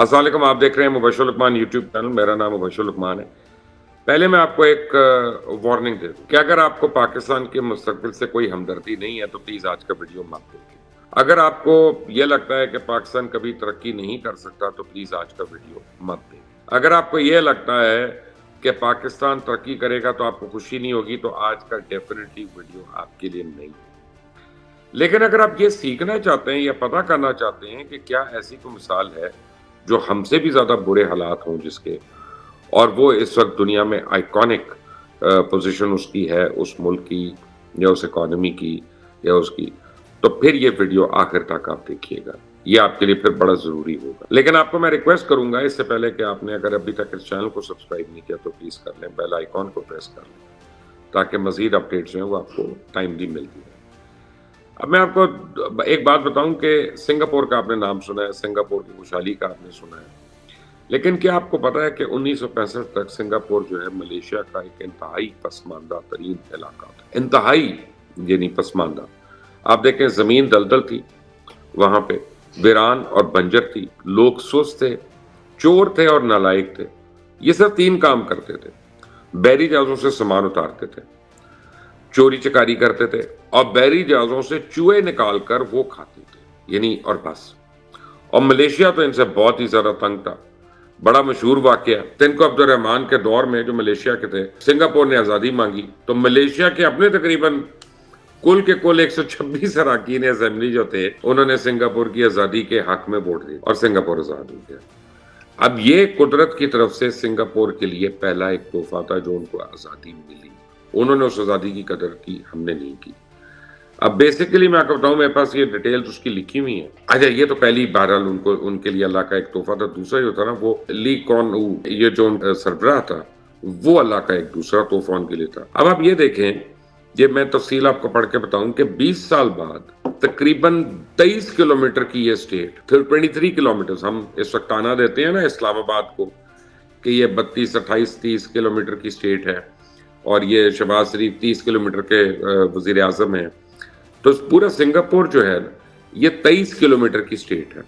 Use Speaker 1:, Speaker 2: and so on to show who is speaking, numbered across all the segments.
Speaker 1: السلام علیکم، آپ دیکھ رہے ہیں مبشر لقمان یوٹیوب چینل. میرا نام مبشر لقمان ہے. پہلے میں آپ کو ایک وارننگ دے دوں کہ اگر آپ کو پاکستان کے مستقبل سے کوئی ہمدردی نہیں ہے تو پلیز آج کا ویڈیو مت دیکھیں. اگر آپ کو یہ لگتا ہے کہ پاکستان کبھی ترقی نہیں کر سکتا تو پلیز آج کا ویڈیو مت دیکھیں. اگر آپ کو یہ لگتا ہے کہ پاکستان ترقی کرے گا تو آپ کو خوشی نہیں ہوگی تو آج کا ڈیفینیٹلی ویڈیو آپ کے لیے نہیں ہے. لیکن اگر آپ یہ سیکھنا چاہتے ہیں یا پتہ کرنا چاہتے ہیں کہ کیا ایسی کوئی مثال ہے جو ہم سے بھی زیادہ برے حالات ہوں جس کے، اور وہ اس وقت دنیا میں آئیکونک پوزیشن اس کی ہے، اس ملک کی یا اس اکانومی کی یا اس کی، تو پھر یہ ویڈیو آخر تک آپ دیکھیے گا. یہ آپ کے لیے پھر بڑا ضروری ہوگا. لیکن آپ کو میں ریکویسٹ کروں گا اس سے پہلے کہ آپ نے اگر ابھی تک اس چینل کو سبسکرائب نہیں کیا تو پلیز کر لیں، بیل آئیکن کو پریس کر لیں تاکہ مزید اپڈیٹس ہیں وہ آپ کو ٹائملی ملتی ہے. اب میں آپ کو ایک بات بتاؤں کہ سنگاپور کا آپ نے نام سنا ہے، سنگاپور کی خوشحالی کا آپ نے سنا ہے، لیکن کیا آپ کو پتا ہے کہ 1965 تک سنگاپور جو ہے ملیشیا کا ایک انتہائی پسماندہ ترین علاقہ تھا. انتہائی یعنی پسماندہ. آپ دیکھیں زمین دلدل تھی وہاں پہ، ویران اور بنجر تھی، لوگ سست تھے، چور تھے اور نالائق تھے. یہ سب تین کام کرتے تھے. بحری جہازوں سے سامان اتارتے تھے، چوری چکاری کرتے تھے اور بحری جہازوں سے چوہے نکال کر وہ کھاتے تھے، یعنی اور بس. اور ملیشیا تو ان سے بہت ہی زیادہ تنگ تھا. بڑا مشہور واقعہ، تنکو عبد الرحمان کے دور میں جو ملیشیا کے تھے، سنگاپور نے آزادی مانگی تو ملیشیا کے اپنے تقریباً کل کے کل 126 اراکین اسمبلی جو تھے انہوں نے سنگاپور کی آزادی کے حق میں ووٹ دی اور سنگاپور آزاد ہو گیا. اب یہ قدرت کی طرف سے سنگاپور کے لیے پہلا ایک تحفہ تھا جو ان کو آزادی ملی. انہوں نے اس آزادی کی قدر کی، ہم نے نہیں کی. اب بیسیکلی میں آپ کو بتاؤں، میرے پاس یہ ڈیٹیلز اس کی لکھی ہوئی ہیں. اچھا یہ تو پہلی بہرحال ان کے لیے اللہ کا ایک تحفہ تھا. دوسرا جو تھا نا وہ لی کون او، یہ جو سربراہ تھا، وہ اللہ کا ایک دوسرا تحفہ ان کے لیے تھا. اب آپ یہ دیکھیں، یہ میں تفصیل آپ کو پڑھ کے بتاؤں کہ 20 سال بعد تقریباً 23 کلومیٹر کی یہ اسٹیٹ، پھر 23 کلومیٹر، ہم اس وقت تانا دیتے ہیں نا اسلام آباد کو کہ یہ 32 28 30 کلومیٹر کی اسٹیٹ ہے اور یہ شہباز شریف 30 کلومیٹر کے وزیر اعظم ہیں، تو پورا سنگاپور جو ہے یہ 23 کلومیٹر کی اسٹیٹ ہے.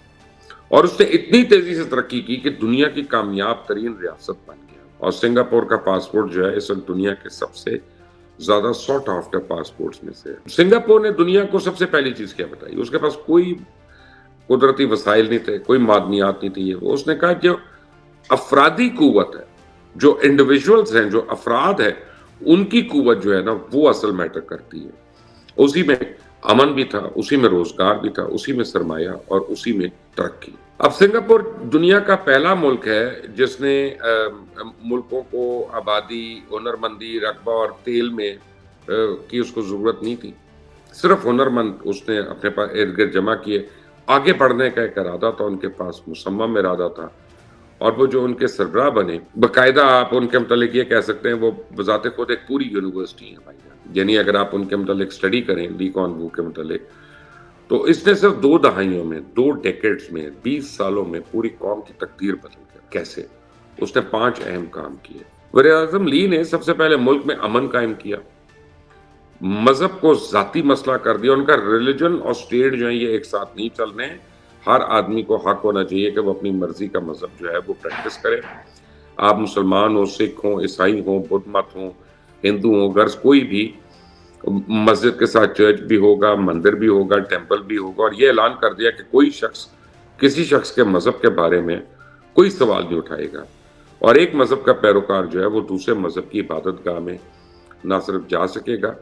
Speaker 1: اور اس نے اتنی تیزی سے ترقی کی کہ دنیا کی کامیاب ترین ریاست بن گیا. اور سنگاپور کا پاسپورٹ جو ہے اس وقت دنیا کے سب سے زیادہ ساٹ آفٹر پاسپورٹس میں سے. سنگاپور نے دنیا کو سب سے پہلی چیز کیا بتائی، اس کے پاس کوئی قدرتی وسائل نہیں تھے، کوئی معدنیات نہیں تھی. اس نے کہا جو افرادی قوت ہے، جو انڈیویجولز ہیں، جو افراد ہیں، ان کی قوت جو ہے نا وہ اصل میٹر کرتی ہے. اسی میں امن بھی تھا، اسی میں روزگار بھی تھا، اسی میں سرمایہ اور اسی میں ترقی. اب سنگاپور دنیا کا پہلا ملک ہے جس نے ملکوں کو آبادی، ہنرمندی، رقبہ اور تیل میں کی اس کو ضرورت نہیں تھی. صرف ہنرمند اس نے اپنے پاس ارد گرد جمع کیے. آگے بڑھنے کا ایک ارادہ تھا، ان کے پاس مصمم ارادہ تھا. اور وہ جو ان کے سربراہ بنے، باقاعدہ آپ ان کے متعلق یہ کہہ سکتے ہیں وہ بذات خود ایک پوری یونیورسٹی ہے بھائی جان. یعنی اگر آپ ان کے متعلق اسٹڈی کریں، لی کون وو کے متعلق، تو اس نے صرف 2 دہائیوں میں، 2 ڈیکیڈز میں، 20 سالوں میں پوری قوم کی تقدیر بدل گیا. کیسے؟ اس نے 5 اہم کام کیے. وزیر اعظم لی نے سب سے پہلے ملک میں امن قائم کیا، مذہب کو ذاتی مسئلہ کر دیا. ان کا ریلیجن اور اسٹیٹ جو ہے یہ ایک ساتھ نہیں چل رہے ہیں. ہر آدمی کو حق ہونا چاہیے کہ وہ اپنی مرضی کا مذہب جو ہے وہ پریکٹس کرے. آپ مسلمان ہوں، سکھ ہوں، عیسائی ہوں، بدھ مت ہوں، ہندو ہوں، غرض کوئی بھی، مسجد کے ساتھ چرچ بھی ہوگا، مندر بھی ہوگا، ٹیمپل بھی ہوگا. اور یہ اعلان کر دیا کہ کوئی شخص کسی شخص کے مذہب کے بارے میں کوئی سوال نہیں اٹھائے گا. اور ایک مذہب کا پیروکار جو ہے وہ دوسرے مذہب کی عبادت گاہ میں نہ صرف جا سکے گا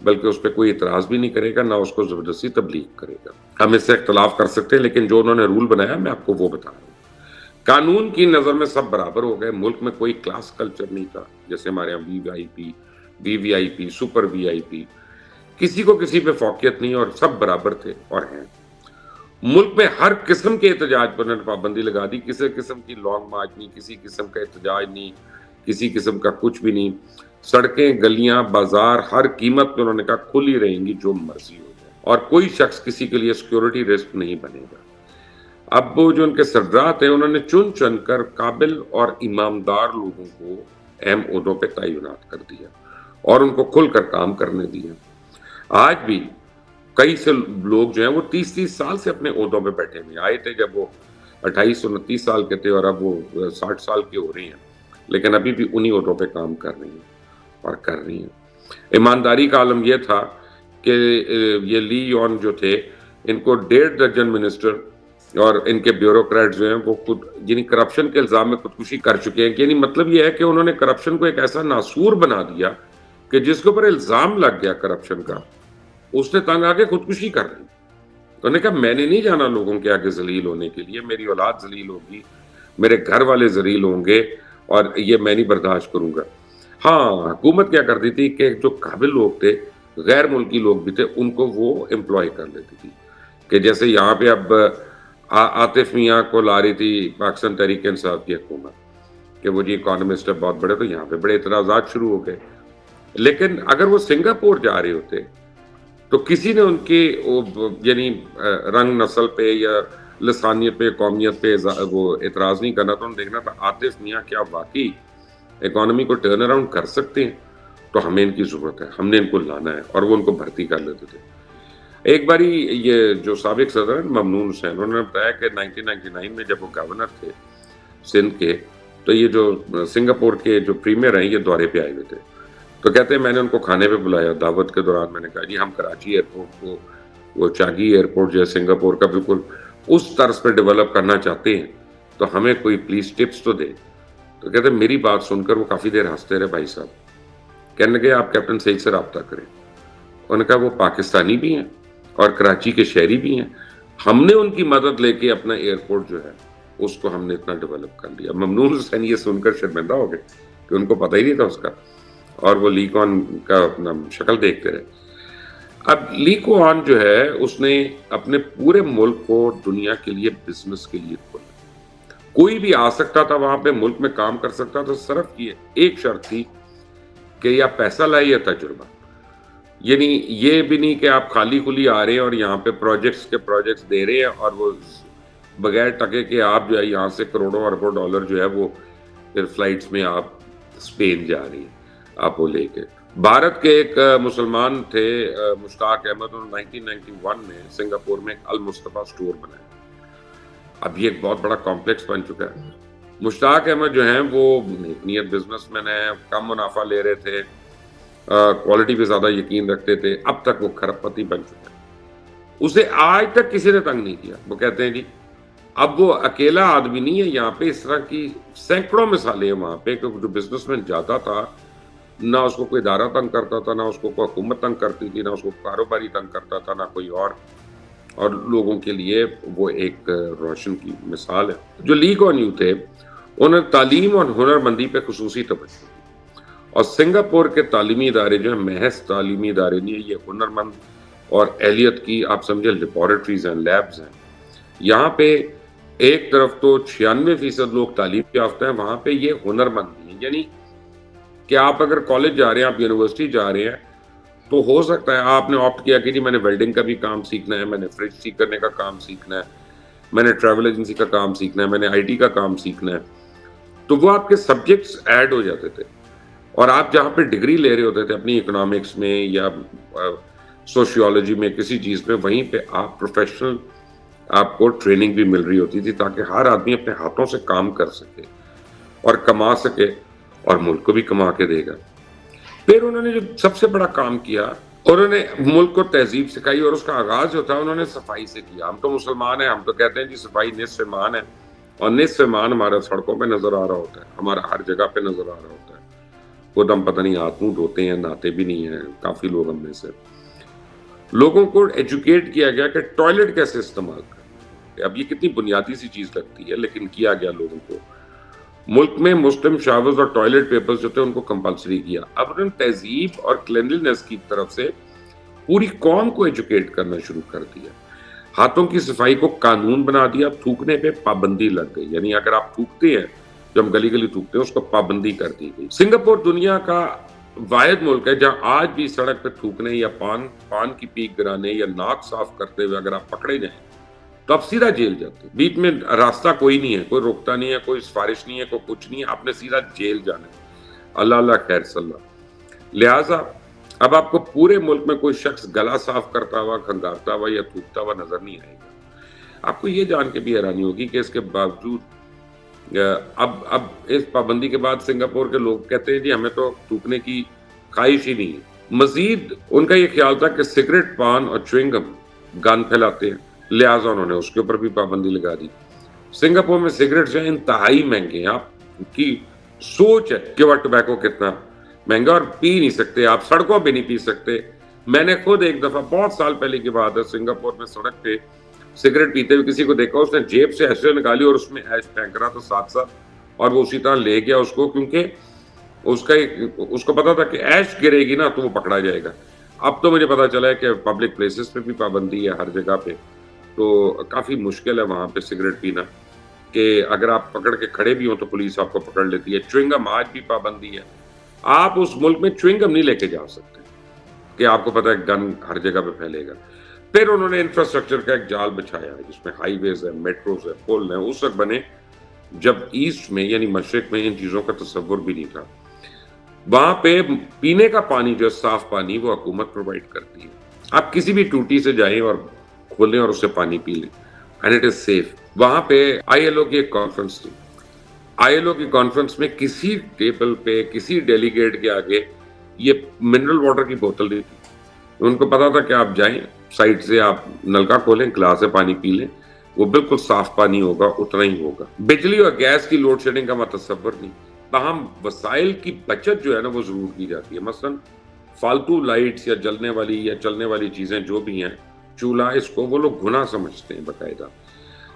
Speaker 1: بلکہ اس پہ کوئی اعتراض بھی نہیں کرے گا، نہ اس کو زبردستی تبلیغ کرے گا. ہم اس سے اختلاف کر سکتے ہیں لیکن جو انہوں نے رول بنایا میں آپ کو وہ بتا رہا ہوں. قانون کی نظر میں سب برابر ہو گئے. ملک میں کوئی کلاس کلچر نہیں تھا جیسے ہمارے یہاں وی وی آئی پی، سپر وی آئی پی، کسی کو کسی پہ فوقیت نہیں اور سب برابر تھے اور ہیں. ملک میں ہر قسم کے احتجاج پر انہوں نے پابندی لگا دی. کسی قسم کی لانگ مارچ نہیں، کسی قسم کا احتجاج نہیں، کسی قسم کا کچھ بھی نہیں. سڑکیں، گلیاں، بازار ہر قیمت پہ انہوں نے کہا کھلی رہیں گی، جو مرضی ہو جائے، اور کوئی شخص کسی کے لیے سیکیورٹی رسک نہیں بنے گا. اب وہ جو ان کے سربراہ تھے انہوں نے چن کر قابل اور ایماندار لوگوں کو اہم عہدوں پہ تعینات کر دیا اور ان کو کھل کر کام کرنے دیا. آج بھی کئی سے لوگ جو ہیں وہ 30 سال سے اپنے عہدوں پہ بیٹھے ہوئے آئے تھے جب وہ 28-29 سال کے تھے اور اب وہ 60 سال کے ہو رہی ہیں، لیکن ابھی بھی انہی عہدوں پہ کام کر رہی ہیں اور کر رہی ہیں۔ ایمانداری کا عالم یہ تھا کہ یہ لی یون جو تھے، ان کو 1.5 درجن منسٹر اور ان کے بیوروکریٹ جو ہیں وہ خود یعنی کرپشن کے الزام میں خودکشی کر چکے ہیں۔ یعنی مطلب یہ ہے کہ انہوں نے کرپشن کو ایک ایسا ناسور بنا دیا کہ جس کے اوپر الزام لگ گیا کرپشن کا، اس نے تنگ آ کے خودکشی کر لی۔ انہوں نے کہا میں نے نہیں جانا لوگوں کے آگے ذلیل ہونے کے لیے، میری اولاد ذلیل ہوگی، میرے گھر والے ذلیل ہوں گے اور یہ میں نہیں برداشت کروں گا۔ ہاں، حکومت کیا کرتی تھی کہ جو قابل لوگ تھے، غیر ملکی لوگ بھی تھے، ان کو وہ امپلائی کر لیتی تھی، کہ جیسے یہاں پہ اب عاطف میاں کو لا رہی تھی پاکستان تحریک انصاف کی حکومت کہ وہ جی اکانومسٹ ہے بہت بڑے، تو یہاں پہ بڑے اعتراضات شروع ہو گئے۔ لیکن اگر وہ سنگاپور جا رہے ہوتے تو کسی نے ان کی یعنی رنگ نسل پہ یا لسانیت پہ قومیت پہ وہ اعتراض نہیں کرنا، تو انہوں نے دیکھنا تھا عاطف میاں کیا واقعی اکانومی کو ٹرن اراؤنڈ کر سکتے ہیں، تو ہمیں ان کی ضرورت ہے، ہم نے ان کو لانا ہے، اور وہ ان کو بھرتی کر لیتے تھے۔ ایک باری یہ جو سابق صدر ہیں ممنون حسین، انہوں نے بتایا کہ 1999 میں جب وہ گورنر تھے سندھ کے، تو یہ جو سنگاپور کے جو پریمیئر ہیں یہ دورے پہ آئے ہوئے تھے، تو کہتے ہیں میں نے ان کو کھانے پہ بلایا، دعوت کے دوران میں نے کہا جی ہم کراچی ایئرپورٹ کو وہ چاگی ایئرپورٹ جو ہے سنگاپور کا بالکل اس طرز پہ ڈیولپ کرنا چاہتے ہیں، تو ہمیں کوئی پلیز ٹپس تو دے۔ تو کہتے ہیں میری بات سن کر وہ کافی دیر ہنستے رہے بھائی صاحب، کہنے لگے آپ کیپٹن سعید سے رابطہ کریں۔ انہوں نے کہا وہ پاکستانی بھی ہیں اور کراچی کے شہری بھی ہیں، ہم نے ان کی مدد لے کے اپنا ایئرپورٹ جو ہے اس کو ہم نے اتنا ڈیولپ کر لیا۔ ممنون حسین یہ سن کر شرمندہ ہو گئے کہ ان کو پتہ ہی نہیں تھا اس کا، اور وہ لی کون کا اپنا شکل دیکھتے رہے۔ اب لی کون جو ہے اس نے اپنے پورے ملک کو دنیا کے لیے بزنس کے لیے کھولا، کوئی بھی آ سکتا تھا وہاں پہ ملک میں کام کر سکتا تھا، صرف یہ ایک شرط تھی کہ یا پیسہ لائے یا تجربہ۔ یعنی یہ بھی نہیں کہ آپ خالی کھلی آ رہے ہیں اور یہاں پہ پروجیکٹس دے رہے ہیں اور وہ بغیر ٹکے کے آپ جو ہے یہاں سے کروڑوں اربوں ڈالر جو ہے وہ پھر فلائٹس میں آپ اسپین جا رہی ہیں آپ وہ لے کے۔ بھارت کے ایک مسلمان تھے مشتاق احمد، انہوں نے 1991 میں سنگاپور میں ایک المصطفیٰ اسٹور بنایا۔ اب یہ ایک بہت بڑا کمپلیکس بن چکا ہے۔ مشتاق احمد جو ہیں وہ نیت بزنس مین ہیں، کم منافع لے رہے تھے، کوالٹی پہ زیادہ یقین رکھتے تھے، اب تک وہ کھرب پتی بن چکے ہیں، اسے آج تک کسی نے تنگ نہیں کیا۔ وہ کہتے ہیں جی اب وہ اکیلا آدمی نہیں ہے یہاں پہ، اس طرح کی سینکڑوں مثالیں ہیں وہاں پہ کہ جو بزنس مین جاتا تھا نہ اس کو کوئی ادارہ تنگ کرتا تھا، نہ اس کو کوئی حکومت تنگ کرتی تھی، نہ اس کو کاروباری تنگ کرتا تھا، نہ کوئی اور لوگوں کے لیے وہ ایک روشن کی مثال ہے۔ جو لی کون یو تھے انہوں نے تعلیم اور ہنرمندی پہ خصوصی توجہ دی، اور سنگاپور کے تعلیمی ادارے جو ہیں محض تعلیمی ادارے نہیں ہیں، یہ ہنرمند اور اہلیت کی آپ سمجھے لیبارٹریز ہیں، لیبز ہیں۔ یہاں پہ ایک طرف تو 96% لوگ تعلیم یافتہ ہیں، وہاں پہ یہ ہنرمند بھی ہیں، یعنی کہ آپ اگر کالج جا رہے ہیں، آپ یونیورسٹی جا رہے ہیں، تو ہو سکتا ہے آپ نے آپٹ کیا کہ جی میں نے ویلڈنگ کا بھی کام سیکھنا ہے، میں نے فریج ٹھیک کرنے کا کام سیکھنا ہے، میں نے ٹریول ایجنسی کا کام سیکھنا ہے، میں نے آئی ٹی کا کام سیکھنا ہے، تو وہ آپ کے سبجیکٹس ایڈ ہو جاتے تھے، اور آپ جہاں پہ ڈگری لے رہے ہوتے تھے اپنی اکنامکس میں یا سوشیولوجی میں کسی چیز میں، وہیں پہ آپ پروفیشنل آپ کو ٹریننگ بھی مل رہی ہوتی تھی تاکہ ہر آدمی اپنے ہاتھوں سے کام کر سکے اور کما سکے اور ملک کو بھی کما کے دے گا۔ پھر انہوں نے جو سب سے بڑا کام کیا، انہوں نے ملک کو تہذیب سکھائی، اور اس کا آغاز جو تھا انہوں نے صفائی سے کیا۔ ہم تو مسلمان ہیں، ہم تو کہتے ہیں جی صفائی نصف ایمان ہے، اور نصف ایمان ہمارا سڑکوں پہ نظر آ رہا ہوتا ہے، ہمارا ہر جگہ پہ نظر آ رہا ہوتا ہے، خود ہم پتہ نہیں ہاتھ منہ دھوتے ہیں، نہاتے بھی نہیں ہیں کافی لوگ ہم میں سے۔ لوگوں کو ایجوکیٹ کیا گیا کہ ٹوائلٹ کیسے استعمال کرنا ہے۔ اب یہ کتنی بنیادی سی چیز لگتی ہے، لیکن کیا گیا لوگوں کو۔ ملک میں مسلم شاورز اور ٹوائلٹ پیپرز جو تھے ان کو کمپلسری کیا۔ اب انہوں نے تہذیب اور کلینلینس کی طرف سے پوری قوم کو ایجوکیٹ کرنا شروع کر دیا۔ ہاتھوں کی صفائی کو قانون بنا دیا، تھوکنے پہ پابندی لگ گئی، یعنی اگر آپ تھوکتے ہیں، جو ہم گلی گلی تھوکتے ہیں، اس کو پابندی کر دی گئی۔ سنگاپور دنیا کا واحد ملک ہے جہاں آج بھی سڑک پہ تھوکنے یا پان کی پیک گرانے یا ناک صاف کرتے ہوئے اگر آپ پکڑے جائیں تو آپ سیدھا جیل جاتے ہیں۔ بیچ میں راستہ کوئی نہیں ہے، کوئی روکتا نہیں ہے، کوئی سفارش نہیں ہے، کوئی کچھ نہیں ہے، آپ نے سیدھا جیل جانا ہے۔ اللہ اللہ خیر صلی اللہ۔ لہٰذا اب آپ کو پورے ملک میں کوئی شخص گلا صاف کرتا ہوا، کھنگارتا ہوا یا تھوکتا ہوا نظر نہیں آئے گا۔ آپ کو یہ جان کے بھی حیرانی ہوگی کہ اس کے باوجود اب اس پابندی کے بعد سنگاپور کے لوگ کہتے ہیں جی ہمیں تو تھوکنے کی خواہش ہی نہیں ہے۔ مزید ان کا یہ خیال تھا کہ سگریٹ، پان اور چوئنگ گم گان پھیلاتے ہیں، لہٰذا انہوں نے اس کے اوپر بھی پابندی لگا دی۔ سنگاپور میں سگریٹ جو ہے انتہائی مہنگے ہیں، آپ کی سوچ ہے کہ وہ ٹوبیکو کتنا مہنگا، اور پی نہیں سکتے، آپ سڑکوں پہ نہیں پی سکتے۔ میں نے خود ایک دفعہ بہت سال پہلے کی بات ہے، سنگاپور میں سڑک پہ سگریٹ پیتے ہوئے کسی کو دیکھا، اس نے جیب سے ایشٹرے نکالی اور اس میں ایش پھینک رہا تھا ساتھ ساتھ، اور وہ اسی طرح لے گیا اس کو، کیونکہ اس کو پتا تھا کہ ایش گرے گی نا تو وہ پکڑا جائے گا۔ اب تو مجھے پتا چلا ہے کہ پبلک پلیسز پہ بھی پابندی ہے ہر جگہ پہ، تو کافی مشکل ہے وہاں پہ سگریٹ پینا، کہ اگر آپ پکڑ کے کھڑے بھی ہوں تو پولیس آپ کو پکڑ لیتی ہے۔ چوئنگم آج بھی پابندی ہے، آپ اس ملک میں چوئنگم نہیں لے کے جا سکتے کہ آپ کو پتا ہے گن ہر جگہ پہ پھیلے گا۔ پھر انہوں نے انفراسٹرکچر کا ایک جال بچھایا ہے جس میں ہائی ویز ہے، میٹروز ہے، پل ہیں، اس وقت بنے جب ایسٹ میں یعنی مشرق میں ان چیزوں کا تصور بھی نہیں تھا۔ وہاں پہ پینے کا پانی جو صاف پانی وہ حکومت پرووائڈ کرتی ہے، آپ کسی بھی ٹوٹی سے جائیں اور کھولیں اور اس سے پانی پی لیں، اینڈ اٹ از سیف۔ وہاں پہ آئی ایل او کی ایک کانفرنس تھی، آئی ایل او کی کانفرنس میں کسی ٹیبل پہ کسی ڈیلیگیٹ کے آگے یہ منرل واٹر کی بوتل نہیں تھی۔ ان کو پتا تھا کہ آپ جائیں سائڈ سے، آپ نلکا کھولیں، گلاس سے پانی پی لیں، وہ بالکل صاف پانی ہوگا، اتنا ہی ہوگا۔ بجلی اور گیس کی لوڈ شیڈنگ کا تصور نہیں، تاہم وسائل کی بچت جو ہے نا وہ ضرور کی جاتی ہے۔ مثلا فالتو لائٹس یا جلنے والی یا چلنے والی چیزیں جو بھی ہیں، چولہا، اس کو وہ لوگ گناہ سمجھتے ہیں باقاعدہ۔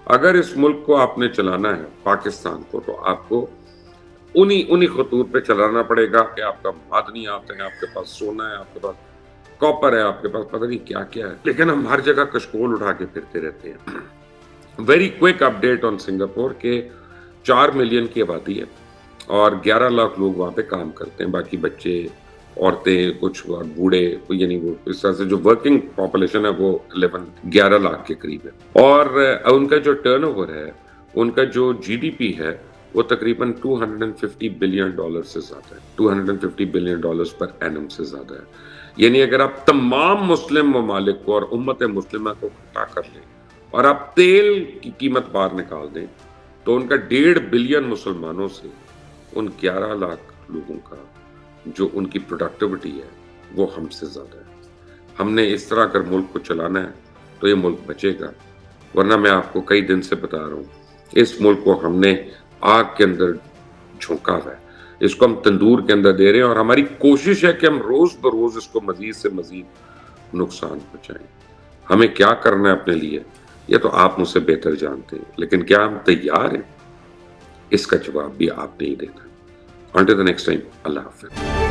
Speaker 1: اگر اس ملک کو آپ نے چلانا ہے، پاکستان کو، تو آپ کو انہی خطوط پہ چلانا پڑے گا کہ آپ کا معدنی آتے ہیں، آپ کے پاس سونا ہے، آپ کے پاس کاپر ہے، آپ کے پاس پتہ نہیں کیا کیا ہے، لیکن ہم ہر جگہ کشکول اٹھا کے پھرتے رہتے ہیں۔ ویری کوئک اپڈیٹ آن سنگاپور کے 4 ملین کی آبادی ہے اور 11 لاکھ لوگ وہاں پہ کام کرتے ہیں، باقی بچے، عورتیں، کچھ اور بوڑھے، یعنی وہ اس طرح سے جو ورکنگ پاپولیشن ہے وہ 11 لاکھ کے قریب ہے۔ اور ان کا جو ٹرن اوور ہے، ان کا جو جی ڈی پی ہے وہ تقریباً $250 بلین سے زیادہ ہے، $250 بلین پر اینم سے زیادہ ہے۔ یعنی اگر آپ تمام مسلم ممالک کو اور امت مسلمہ کو اکٹھا کر لیں اور آپ تیل کی قیمت باہر نکال دیں تو ان کا 1.5 بلین مسلمانوں سے ان 11 لاکھ لوگوں کا جو ان کی پروڈکٹیوٹی ہے وہ ہم سے زیادہ ہے۔ ہم نے اس طرح اگر ملک کو چلانا ہے تو یہ ملک بچے گا، ورنہ میں آپ کو کئی دن سے بتا رہا ہوں اس ملک کو ہم نے آگ کے اندر جھونکا ہوا ہے، اس کو ہم تندور کے اندر دے رہے ہیں، اور ہماری کوشش ہے کہ ہم روز بروز اس کو مزید سے مزید نقصان پہنچائیں۔ ہمیں کیا کرنا ہے اپنے لیے یہ تو آپ مجھ سے بہتر جانتے ہیں، لیکن کیا ہم تیار ہیں؟ اس کا جواب بھی آپ نے ہی دینا ہے۔ Until the next time, اللہ حافظ۔